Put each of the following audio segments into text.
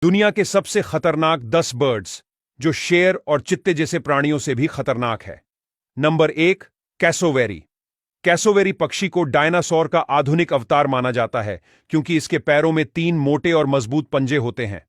दुनिया के सबसे खतरनाक 10 बर्ड्स जो शेर और चित्ते जैसे प्राणियों से भी खतरनाक है। Number 1, cassowary. कैसोवेरी पक्षी को डायनासोर का आधुनिक अवतार माना जाता है क्योंकि इसके पैरों में 3 मोटे और मजबूत पंजे होते हैं।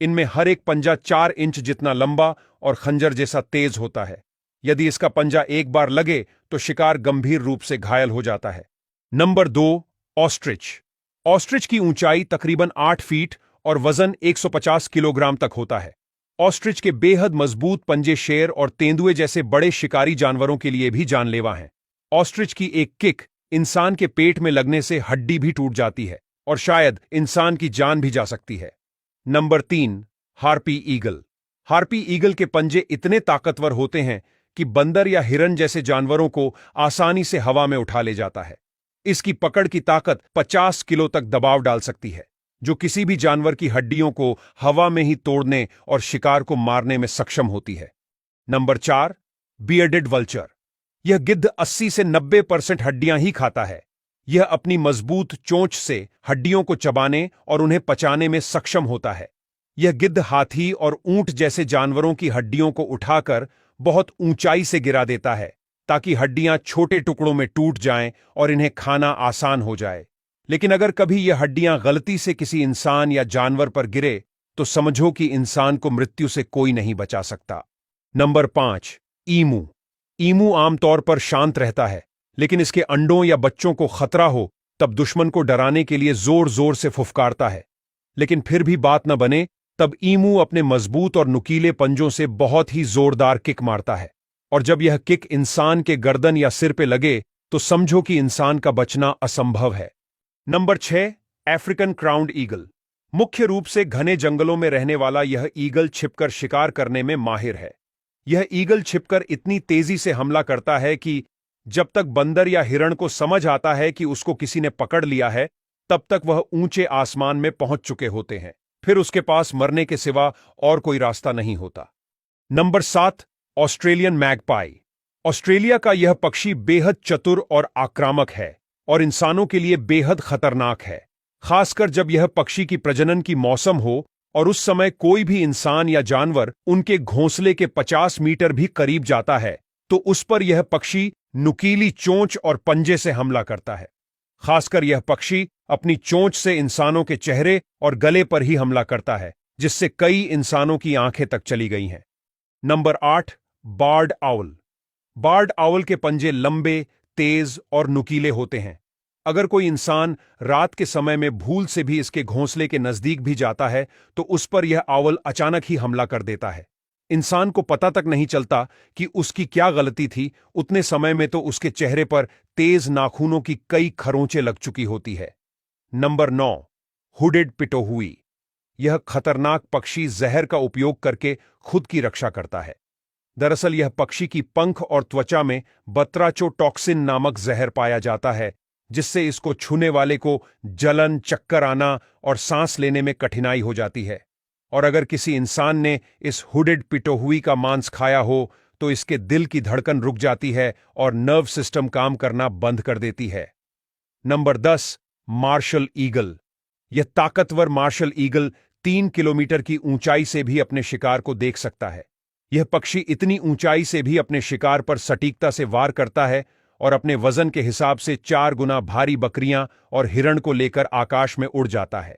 इनमें हर एक पंजा 4 इंच जितना लंबा और खंजर जैसा तेज होता है। यदि इसका पंजा एक बार लगे तो शिकार गंभीर रूप से घायल हो जाता है। Number 2, ostrich. ऑस्ट्रिच की ऊंचाई तकरीबन 8 फीट और वजन 150 किलोग्राम तक होता है। ऑस्ट्रिच के बेहद मजबूत पंजे शेर और तेंदुए जैसे बड़े शिकारी जानवरों के लिए भी जानलेवा हैं। ऑस्ट्रिच की एक किक इंसान के पेट में लगने से हड्डी भी टूट जाती है और शायद इंसान की जान भी जा सकती है। Number 3, harpy eagle. Harpy eagle के पंजे इतने ताकतवर होते हैं कि बंदर या हिरन जैसे जानवरों को आसानी से हवा में उठा ले जाता है। इसकी पकड़ की ताकत 50 किलो तक दबाव डाल सकती है, जो किसी भी जानवर की हड्डियों को हवा में ही तोड़ने और शिकार को मारने में सक्षम होती है। Number 4, bearded vulture. यह गिद्ध 80 से 90% हड्डियां ही खाता है। यह अपनी मजबूत चोंच से हड्डियों को चबाने और उन्हें पचाने में सक्षम होता है। यह गिद्ध हाथी और ऊंट जैसे जानवरों की हड्डियों को उठाकर बहुत ऊंचाई से गिरा देता है ताकि हड्डियां छोटे टुकड़ों में टूट जाएं और इन्हें खाना आसान हो जाए। लेकिन अगर कभी यह हड्डियां गलती से किसी इंसान या जानवर पर गिरे तो समझो कि इंसान को मृत्यु से कोई नहीं बचा सकता। नंबर 5, ईमू। ईमू आमतौर पर शांत रहता है, लेकिन इसके अंडों या बच्चों को खतरा हो तब दुश्मन को डराने के लिए जोर जोर से फुफकारता है। लेकिन फिर भी बात न बने तब ईमू अपने मजबूत और नुकीले पंजों से बहुत ही जोरदार किक मारता है, और जब यह किक इंसान के गर्दन या सिर पे लगे तो समझो कि इंसान का बचना असंभव है। Number 6, African crowned eagle. मुख्य रूप से घने जंगलों में रहने वाला यह ईगल छिपकर शिकार करने में माहिर है। यह ईगल छिपकर इतनी तेजी से हमला करता है कि जब तक बंदर या हिरण को समझ आता है कि उसको किसी ने पकड़ लिया है, तब तक वह ऊंचे आसमान में पहुंच चुके होते हैं। फिर उसके पास मरने के सिवा और कोई रास्ता नहीं होता। Number 7, Australian magpie. ऑस्ट्रेलिया का यह पक्षी बेहद चतुर और आक्रामक है और इंसानों के लिए बेहद खतरनाक है, खासकर जब यह पक्षी की प्रजनन की मौसम हो और उस समय कोई भी इंसान या जानवर उनके घोंसले के 50 मीटर भी करीब जाता है तो उस पर यह पक्षी नुकीली चोंच और पंजे से हमला करता है। खासकर यह पक्षी अपनी चोंच से इंसानों के चेहरे और गले पर ही हमला करता है, जिससे कई इंसानों की आंखें तक चली गई हैं। Number 8, barred owl. Barred owl के पंजे लंबे, तेज और नुकीले होते हैं। अगर कोई इंसान रात के समय में भूल से भी इसके घोंसले के नजदीक भी जाता है तो उस पर यह आउल अचानक ही हमला कर देता है। इंसान को पता तक नहीं चलता कि उसकी क्या गलती थी, उतने समय में तो उसके चेहरे पर तेज नाखूनों की कई खरोंचें लग चुकी होती है। Number 9, hooded pitohui. यह खतरनाक पक्षी जहर का उपयोग करके खुद की रक्षा करता है। दरअसल यह पक्षी की पंख और त्वचा में बत्राचोटॉक्सिन नामक जहर पाया जाता है, जिससे इसको छूने वाले को जलन, चक्कर आना और सांस लेने में कठिनाई हो जाती है। और अगर किसी इंसान ने इस हुडेड पिटोहुई का मांस खाया हो तो इसके दिल की धड़कन रुक जाती है और नर्व सिस्टम काम करना बंद कर देती है। Number 10, martial eagle. यह ताकतवर मार्शल ईगल 3 किलोमीटर की ऊंचाई से भी अपने शिकार को देख सकता है। यह पक्षी इतनी ऊंचाई से भी अपने शिकार पर सटीकता से वार करता है और अपने वजन के हिसाब से 4 गुना भारी बकरियां और हिरण को लेकर आकाश में उड़ जाता है।